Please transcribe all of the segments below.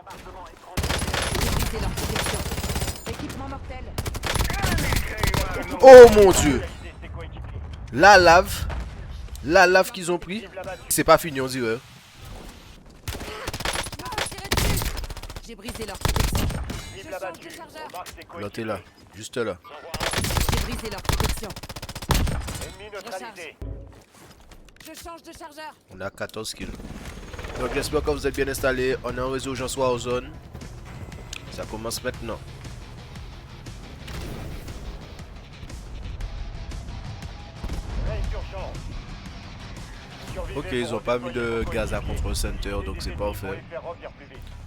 Brisez leur protection. Équipement mortel. Oh mon dieu. La lave. La lave qu'ils ont pris. C'est pas fini, on dirait. J'ai brisé leur protection. Je change de chargeur. L'autre est là. Juste là. J'ai brisé leur protection. Ennemi neutralisé. Je change de chargeur. On a 14 kills. Donc j'espère que vous êtes bien installés. On est en résurgence Warzone. Ça commence maintenant. Ok, ils ont pas mis de gaz à Control Center, donc c'est parfait.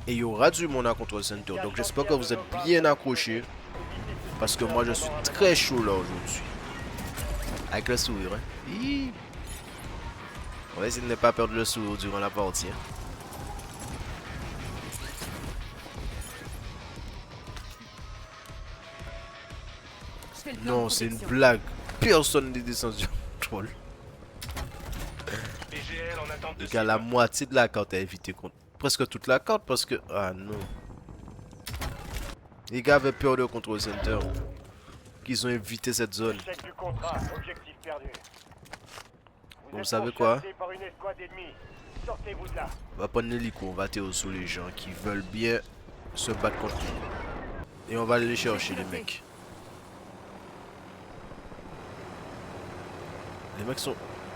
Et il y aura du monde à Control Center. Donc j'espère que vous êtes bien accrochés. Parce que moi je suis très chaud là aujourd'hui. Avec le sourire. Hein. Hi. On va essayer de ne pas perdre le sourire durant la partie. Hein. Non, c'est une blague. Personne n'est descendu en contrôle. Les gars, la moitié de la carte a évité contre. Presque toute la carte parce que. Ah non. Les gars avaient peur de Control Center. Qu'ils ont évité cette zone. Bon, vous savez quoi? On va prendre l'hélico, on va atterrir sur les gens qui veulent bien se battre contre nous. Et on va aller les chercher, les mecs.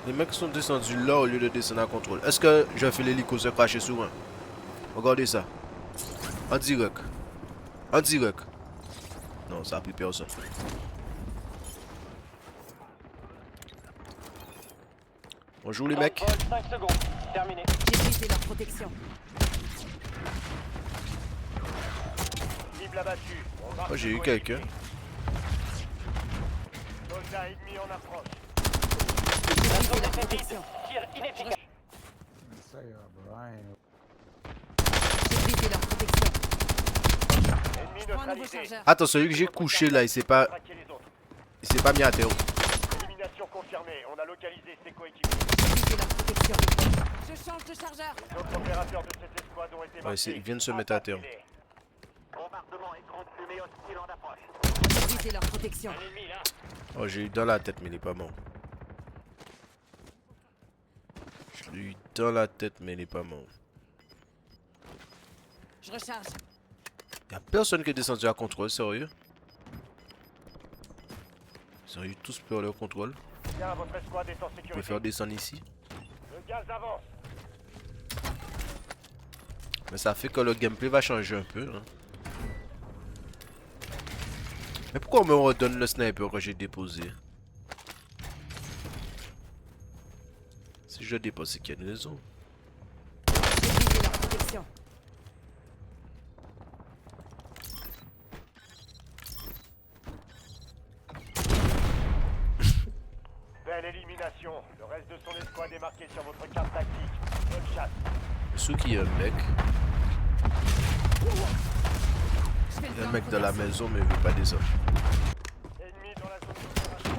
Les mecs sont descendus là au lieu de descendre à contrôle. Est-ce que je fais l'hélico se cracher sur un? Regardez ça. En direct. En direct. Non, ça a pris personne. Bonjour les mecs. 5 secondes. Terminé. J'ai brisé leur protection. Cible abattue. Oh, j'ai eu quelqu'un. Soldat ennemi en approche. J'ai brisé leur protection. Tir inefficace. J'ai brisé leur protection. Ennemi Je prends un nouveau neutralisé. chargeur. Attends, celui que j'ai couché là, il s'est pas mis à terre. Élimination confirmée. On a localisé ses coéquipiers. J'ai brisé leur protection. Je change de chargeur. Les autres opérateurs de cette escouade ont été marqués. Ils viennent se mettre à terre. Bombardement et grande fumée hostile en approche. J'ai brisé leur protection. Ennemi là. Oh, j'ai eu dans la tête, mais il est pas mort. Je l'ai eu dans la tête, mais il est pas mort. Je recharge. Y'a personne qui est descendu à contrôle, sérieux? Ils ont eu tous peur de contrôle. Bien, votre escouade est en Je sécurité. préfère descendre ici. Le gaz avance. Mais ça fait que le gameplay va changer un peu. Hein. Mais pourquoi on me redonne le sniper que j'ai déposé? Si je le dépose, c'est qu'il y a une raison. J'ai brisé leur protection. Belle élimination. Le reste de son escouade est marqué sur votre carte tactique. Bonne chasse. Sous qui est un mec. Je fais le Il y a plein un de mec dans la protection. maison, mais il veut pas descendre. Ennemi dans la zone d'opération.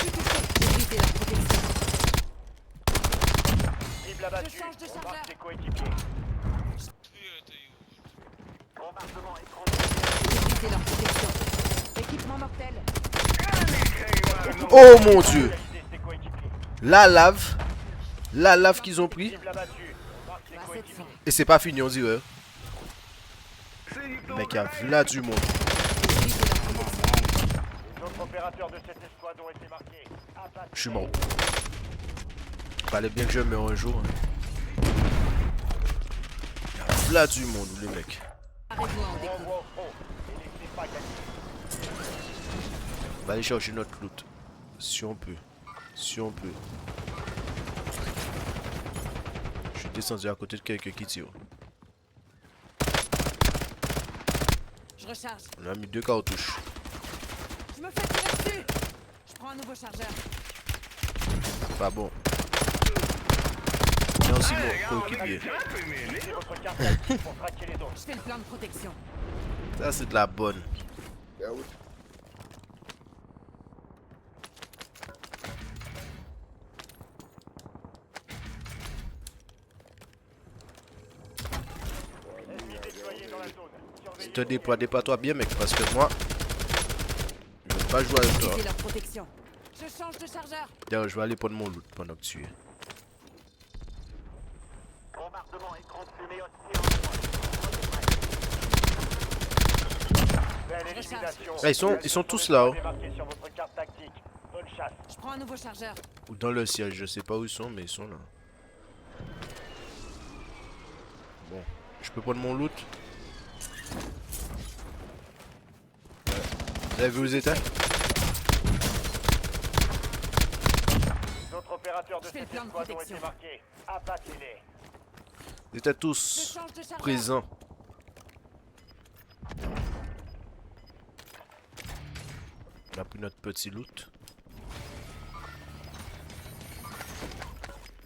J'ai brisé leur protection. Cible abattue. Je change de On chargeur. marque ses coéquipiers. Bombardement et grande J'ai brisé leur protection. Équipement mortel. Oh mon dieu! localisé ses coéquipiers. La lave qu'ils ont pris. Cible abattue. On marque ses Bah, coéquipiers. 700. Et c'est pas fini, on dirait. Mec, il y a là du monde. J'ai brisé leur protection. Les autres opérateurs de cette escouade ont été marqués. Abattue. Je suis mort. Fallait bien que je meure un jour. Hein. Il y a là du monde, les mecs. Arrête-moi en découvre. Envoie au front. Et laissez pas gagner. On va aller chercher notre loot. Si on peut. Si on peut. Je suis descendu à côté de quelqu'un qui tire. Je recharge. On a mis 2 cartouches. Je me fais tirer dessus. Je prends un nouveau chargeur. Pas bon. Merci mon coéquipier. Utilisez votre carte tactique pour traquer les autres. Je fais le plein de protection. Ça c'est de la bonne. Ennemi Déploie-toi bien, mec, parce que moi, je vais pas jouer avec toi. Brisez leur protection. Je change de chargeur. D'ailleurs, je vais aller prendre mon loot pendant que tu es. Bombardement écran de fumée hostile en Belle élimination. Ah, ils sont tous là, oh. Démarqués sur votre carte tactique. Bonne chasse. Je prends un nouveau chargeur. Ou dans le siège, je sais pas où ils sont, mais ils sont là. Bon, je peux prendre mon loot. Vous avez vu où ils étaient? Les autres opérateurs de Je fais le cette plan de escouade ont protection. été marqués. Abattez-les. Ils étaient Je tous change de chargeur. présents. On a pris notre petit loot.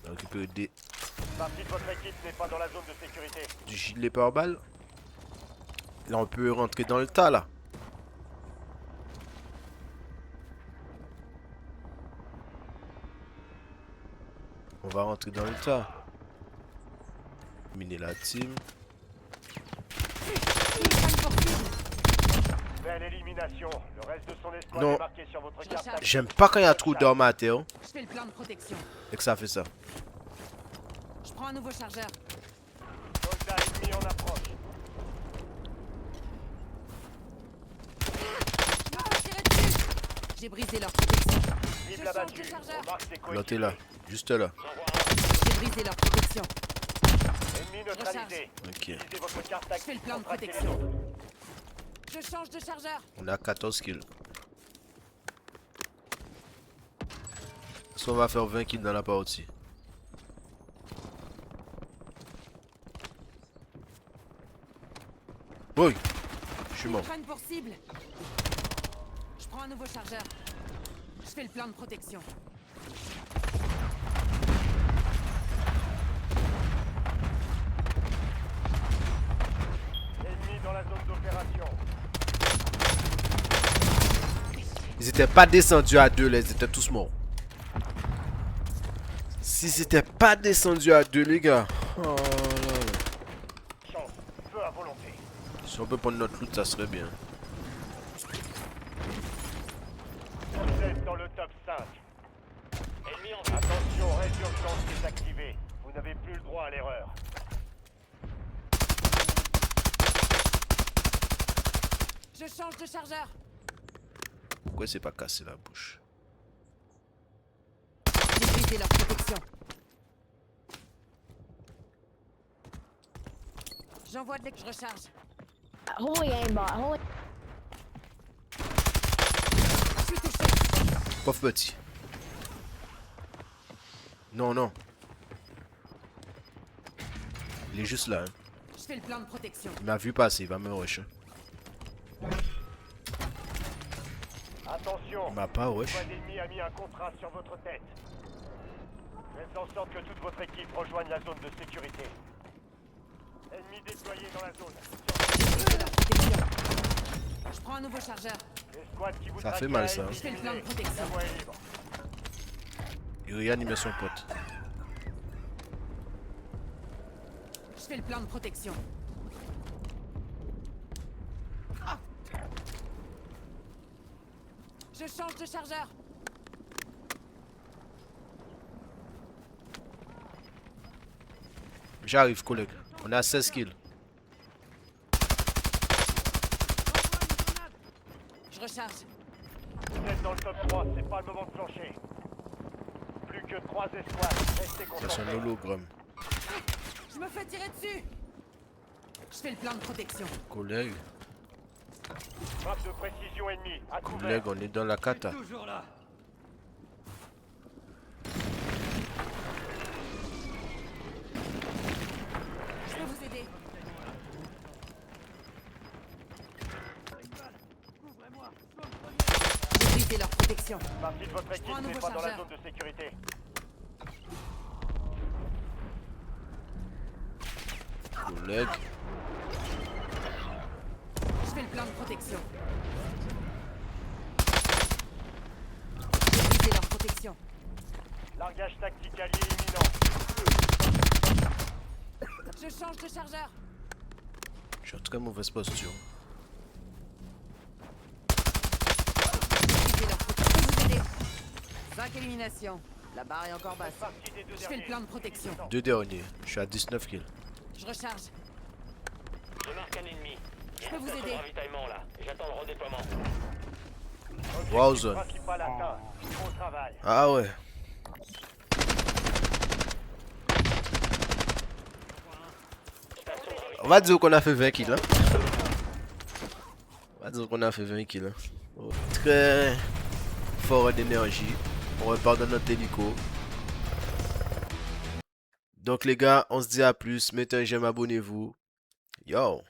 On a récupéré Une partie de votre équipe n'est pas dans la zone de sécurité. du gilet pare-balles. Là, on peut rentrer dans le tas, là. On va rentrer dans le tas. Miner la team. Belle élimination. Le reste de son escouade Non. est marqué sur votre carte tactique. J'aime pas quand il y a trop d'armes à terre Je fais le plan de protection. et que ça fait ça. Je prends un nouveau chargeur. Soldat ennemi en approche. Je me fais tirer dessus. J'ai brisé leur protection. Cible Je change abattue. de chargeur. On marque ses L'autre est là, coéquipiers. juste là. J'ai brisé leur protection. Ennemi neutralisé. Ok. Utilisez votre carte Je tactique fais le plan de pour traquer les protection. autres. Je change de chargeur. On a 14 kills. Est-ce qu'on va faire 20 kills dans la partie? Oui! Je suis mort. Prenne pour cible. Je prends un nouveau chargeur. Je fais le plan de protection. Ennemi dans la zone d'opération. Ils étaient pas descendus à 2, là, ils étaient tous morts. S'ils étaient pas descendus à 2, les gars. Oh là là. Chance. Feu à volonté. Si on peut prendre notre loot, ça serait bien. Vous êtes dans le top 5. Ennemi en vue. Attention, raid d'urgence désactivé. Vous n'avez plus le droit à l'erreur. Je change de chargeur. Pourquoi c'est pas cassé la bouche? J'ai brisé leur protection. J'envoie de je recharge. Holy aimbot. Holy. Je suis touché. Pauvre petit. Non, non. Il est juste là. Hein. Je fais le plan de protection. Il m'a vu passer, il va me rush. Hein. Attention. Il m'a pas rush. Squad ennemi a mis un contrat sur votre tête. Faites en sorte que toute votre équipe rejoigne la zone de sécurité. Ennemi déployé dans la zone. J'ai brisé leur protection. Je prends un nouveau chargeur. Les squads qui vous Ça fait traquaient mal, a ça, hein. été Je fais le plan de éliminé. protection. La voie est libre. Il réanimait son pote. Je fais le plan de protection. Je change de chargeur. J'arrive, collègue. On a 16 kills. Je recharge. Vous êtes dans le top 3, c'est pas le moment de plancher. Plus que 3 escouades, restez Ça, c'est concentrés. un hologramme. Je me fais tirer dessus. Je fais le plan de protection. Collègue, Frappe de précision ennemie, à couvert. collègue, on est dans la cata. Toujours là. Je peux vous aider. J'ai brisé leur protection. Partie de votre équipe prends un n'est nouveau pas dans la chargeur. zone de sécurité. Collègue, Je fais le plan de protection. J'ai brisé leur protection. Largage tactique allié imminent. Je change de chargeur. suis en très mauvaise posture. Utilisez leur protection. Je peux vous aider. 5 éliminations. La barre est encore basse. Partie des deux Je fais le derniers. plan de protection. 2 derniers. Je suis à 19 kills. Je recharge. Je marque un ennemi. Je peux vous aider. Ravitaillement là. J'attends le redéploiement. Wow zone. Principal atteint. Bon travail. Ah ouais. On va dire qu'on a fait 20 kills. Hein? On va dire qu'on a fait 20 kills. Hein? Oh, très fort d'énergie. On repart dans notre hélico. Donc les gars, on se dit à plus. Mettez un j'aime, abonnez-vous. Yo.